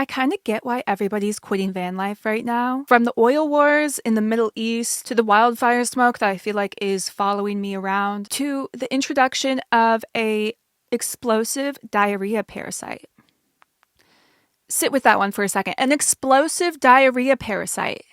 I kind of get why everybody's quitting van life right now. From the oil wars in the Middle East to the wildfire smoke that I feel like is following me around to the introduction of a explosive diarrhea parasite. Sit with that one for a second. An explosive diarrhea parasite.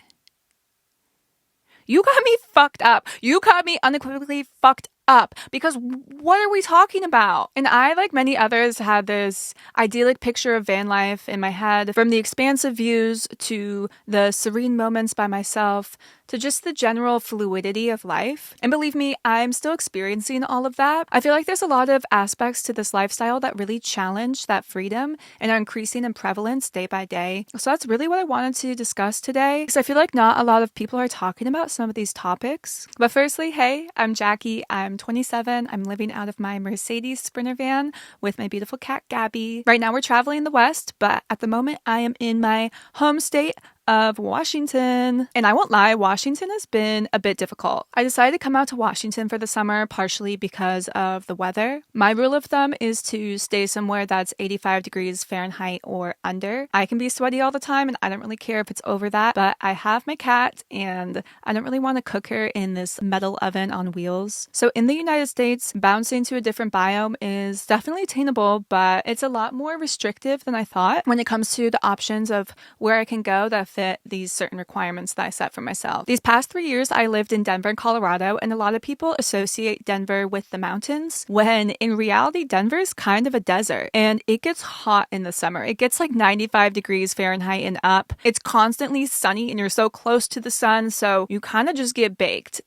You got me fucked up. You got me unequivocally fucked up because what are we talking about? And I, like many others, had this idyllic picture of van life in my head, from the expansive views to the serene moments by myself to just the general fluidity of life. And believe me, I'm still experiencing all of that. I feel like there's a lot of aspects to this lifestyle that really challenge that freedom and are increasing in prevalence day by day. So that's really what I wanted to discuss today, because I feel like not a lot of people are talking about some of these topics. But firstly, hey, I'm Jackie. I'm 27. I'm living out of my Mercedes Sprinter van with my beautiful cat, Gabby. Right now we're traveling the West, but at the moment I am in my home state of Washington. And I won't lie, Washington has been a bit difficult. I decided to come out to Washington for the summer partially because of the weather. My rule of thumb is to stay somewhere that's 85 degrees Fahrenheit or under. I can be sweaty all the time and I don't really care if it's over that, but I have my cat and I don't really want to cook her in this metal oven on wheels. So in the United States, bouncing to a different biome is definitely attainable, but it's a lot more restrictive than I thought when it comes to the options of where I can go that fit these certain requirements that I set for myself. These past 3 years, I lived in Denver, Colorado, and a lot of people associate Denver with the mountains, when in reality, Denver is kind of a desert, and it gets hot in the summer. It gets like 95 degrees Fahrenheit and up. It's constantly sunny, and you're so close to the sun, so you kind of just get baked.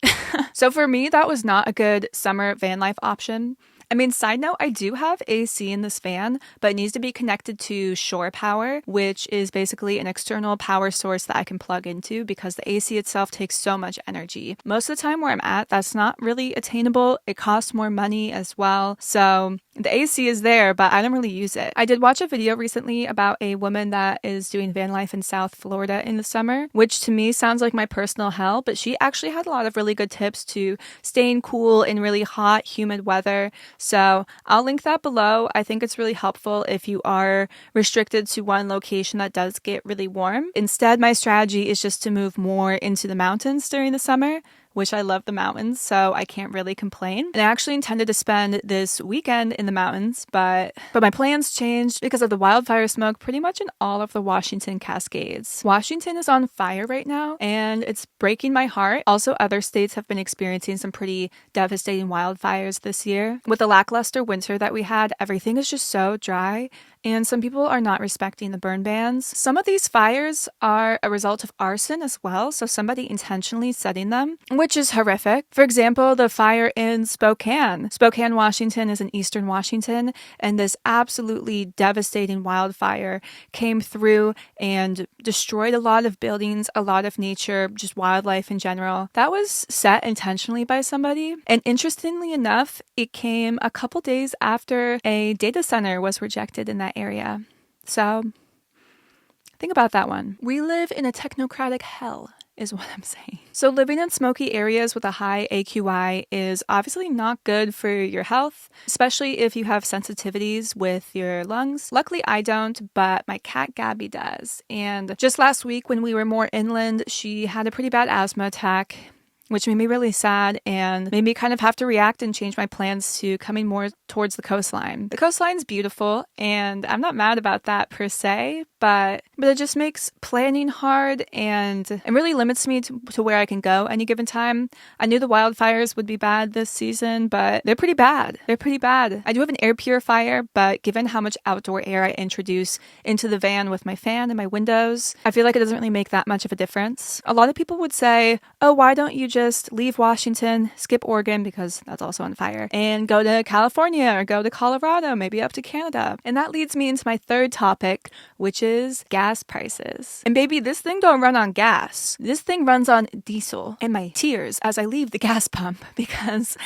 So for me, that was not a good summer van life option. I mean, side note, I do have AC in this van, but it needs to be connected to shore power, which is basically an external power source that I can plug into because the AC itself takes so much energy. Most of the time where I'm at, that's not really attainable. It costs more money as well. So the AC is there, but I don't really use it. I did watch a video recently about a woman that is doing van life in South Florida in the summer, which to me sounds like my personal hell, but she actually had a lot of really good tips to staying cool in really hot, humid weather. So I'll link that below. I think it's really helpful if you are restricted to one location that does get really warm. Instead, my strategy is just to move more into the mountains during the summer, which I love the mountains, so I can't really complain. And I actually intended to spend this weekend in the mountains, but my plans changed because of the wildfire smoke pretty much in all of the Washington Cascades. Washington is on fire right now, and it's breaking my heart. Also, other states have been experiencing some pretty devastating wildfires this year. With the lackluster winter that we had, everything is just so dry, and some people are not respecting the burn bans. Some of these fires are a result of arson as well, so somebody intentionally setting them, which is horrific. For example, the fire in Spokane. Spokane, Washington is in eastern Washington, and this absolutely devastating wildfire came through and destroyed a lot of buildings, a lot of nature, just wildlife in general. That was set intentionally by somebody, and interestingly enough, it came a couple days after a data center was rejected in that area. So think about that one. We live in a technocratic hell, is what I'm saying. So living in smoky areas with a high AQI is obviously not good for your health, especially if you have sensitivities with your lungs. Luckily, I don't, but my cat Gabby does. And just last week when we were more inland, she had a pretty bad asthma attack, which made me really sad and made me kind of have to react and change my plans to coming more towards the coastline. The coastline's beautiful, and I'm not mad about that per se, but it just makes planning hard and it really limits me to where I can go any given time. I knew the wildfires would be bad this season, but they're pretty bad. They're pretty bad. I do have an air purifier, but given how much outdoor air I introduce into the van with my fan and my windows, I feel like it doesn't really make that much of a difference. A lot of people would say, oh, why don't you just leave Washington, skip Oregon because that's also on fire, and go to California or go to Colorado, maybe up to Canada. And that leads me into my third topic, which is gas prices. And baby, this thing don't run on gas. This thing runs on diesel and my tears as I leave the gas pump because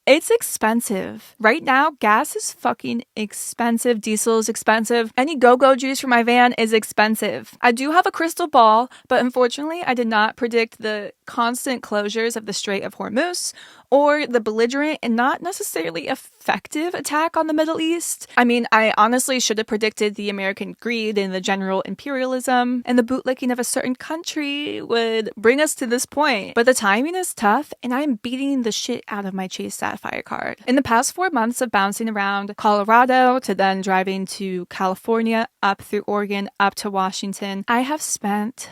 it's expensive. Right now, gas is fucking expensive. Diesel is expensive. Any go-go juice for my van is expensive. I do have a crystal ball, but unfortunately, I did not predict the constant closures of the Strait of Hormuz or the belligerent and not necessarily effective attack on the Middle East. I mean, I honestly should have predicted the American greed and the general imperialism and the bootlicking of a certain country would bring us to this point. But the timing is tough, and I'm beating the shit out of my Chase Sapphire card. In the past 4 months of bouncing around Colorado to then driving to California, up through Oregon, up to Washington, I have spent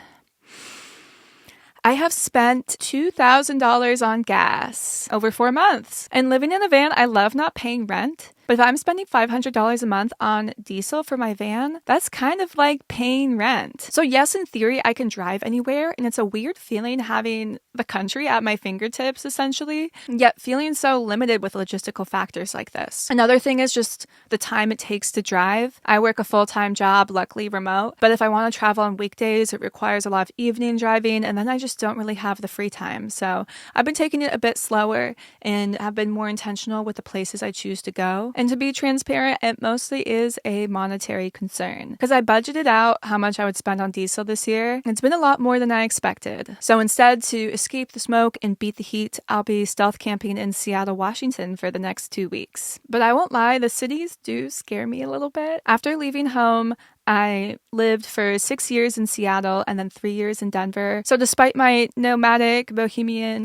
$2,000 on gas over 4 months. And living in a van, I love not paying rent. But if I'm spending $500 a month on diesel for my van, that's kind of like paying rent. So yes, in theory, I can drive anywhere, and it's a weird feeling having the country at my fingertips, essentially, yet feeling so limited with logistical factors like this. Another thing is just the time it takes to drive. I work a full-time job, luckily remote, but if I want to travel on weekdays, it requires a lot of evening driving, and then I just don't really have the free time. So I've been taking it a bit slower and have been more intentional with the places I choose to go. And to be transparent, it mostly is a monetary concern because I budgeted out how much I would spend on diesel this year. It's been a lot more than I expected. So instead, to escape the smoke and beat the heat, I'll be stealth camping in Seattle, Washington for the next 2 weeks. But I won't lie, the cities do scare me a little bit. After leaving home, I lived for 6 years in Seattle and then 3 years in Denver. So despite my nomadic bohemian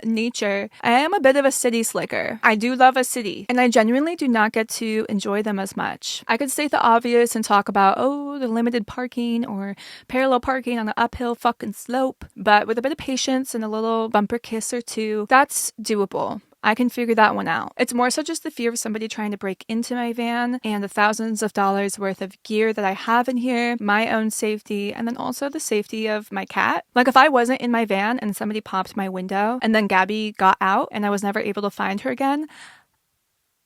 nature, I am a bit of a city slicker. I do love a city, and I genuinely do not get to enjoy them as much. I could state the obvious and talk about, the limited parking or parallel parking on an uphill fucking slope, but with a bit of patience and a little bumper kiss or two, that's doable. I can figure that one out. It's more so just the fear of somebody trying to break into my van and the thousands of dollars worth of gear that I have in here, my own safety, and then also the safety of my cat. Like if I wasn't in my van and somebody popped my window and then Gabby got out and I was never able to find her again,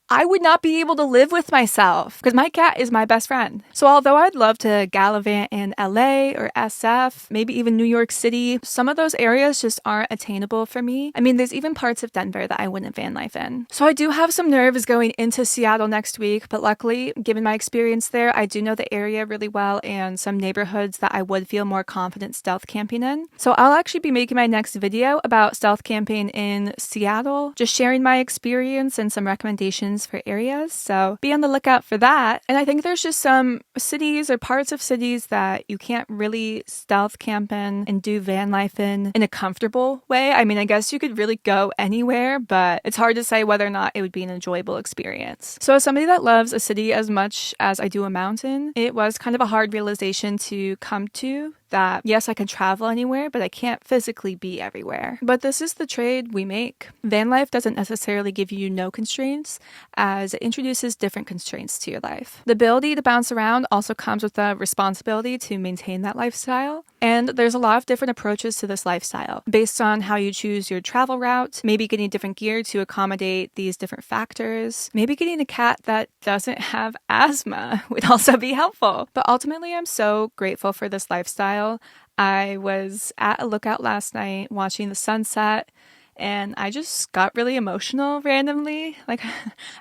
I would not be able to live with myself because my cat is my best friend. So although I'd love to gallivant in LA or SF, maybe even New York City, some of those areas just aren't attainable for me. I mean, there's even parts of Denver that I wouldn't van life in. So I do have some nerves going into Seattle next week, but luckily, given my experience there, I do know the area really well and some neighborhoods that I would feel more confident stealth camping in. So I'll actually be making my next video about stealth camping in Seattle, just sharing my experience and some recommendations for areas, so be on the lookout for that. And I think there's just some cities or parts of cities that you can't really stealth camp in and do van life in a comfortable way. I mean, I guess you could really go anywhere, but it's hard to say whether or not it would be an enjoyable experience. So as somebody that loves a city as much as I do a mountain, it was kind of a hard realization to come to that, yes, I can travel anywhere, but I can't physically be everywhere. But this is the trade we make. Van life doesn't necessarily give you no constraints, as it introduces different constraints to your life. The ability to bounce around also comes with the responsibility to maintain that lifestyle. And there's a lot of different approaches to this lifestyle based on how you choose your travel route, maybe getting different gear to accommodate these different factors, maybe getting a cat that doesn't have asthma would also be helpful. But ultimately, I'm so grateful for this lifestyle. I was at a lookout last night watching the sunset, and I just got really emotional randomly. Like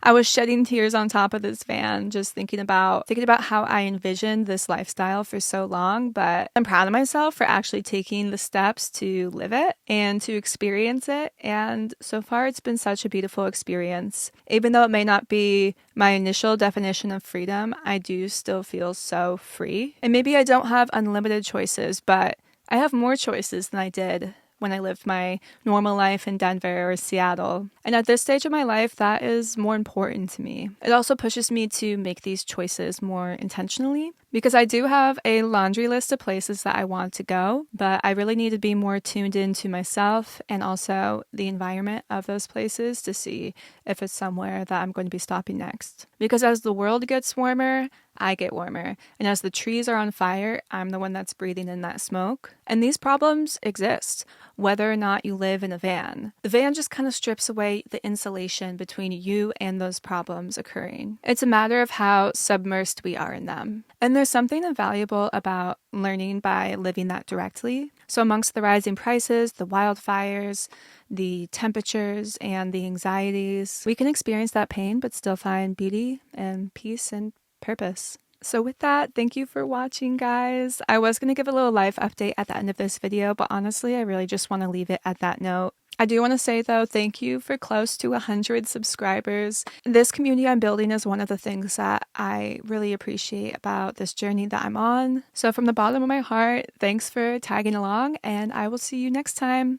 I was shedding tears on top of this van, just thinking about how I envisioned this lifestyle for so long. But I'm proud of myself for actually taking the steps to live it and to experience it. And so far, it's been such a beautiful experience. Even though it may not be my initial definition of freedom, I do still feel so free. And maybe I don't have unlimited choices, but I have more choices than I did when I lived my normal life in Denver or Seattle. And at this stage of my life, that is more important to me. It also pushes me to make these choices more intentionally because I do have a laundry list of places that I want to go, but I really need to be more tuned into myself and also the environment of those places to see if it's somewhere that I'm going to be stopping next. Because as the world gets warmer, I get warmer. And as the trees are on fire, I'm the one that's breathing in that smoke. And these problems exist, whether or not you live in a van. The van just kind of strips away the insulation between you and those problems occurring. It's a matter of how submersed we are in them. And there's something invaluable about learning by living that directly. So amongst the rising prices, the wildfires, the temperatures, and the anxieties, we can experience that pain but still find beauty and peace and purpose. So with that, thank you for watching, guys. I was going to give a little life update at the end of this video, but honestly, I really just want to leave it at that note. I do want to say though, thank you for close to 100 subscribers. This community I'm building is one of the things that I really appreciate about this journey that I'm on. So from the bottom of my heart, thanks for tagging along, and I will see you next time.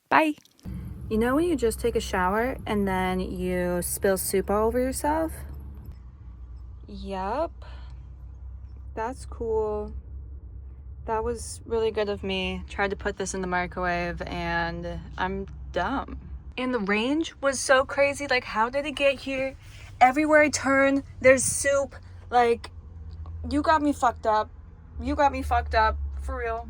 Bye. You know when you just take a shower and then you spill soup all over yourself? Yup. That's cool. That was really good of me. Tried to put this in the microwave and I'm dumb. And the range was so crazy. Like, how did it get here? Everywhere I turn, there's soup. Like, you got me fucked up. You got me fucked up. For real.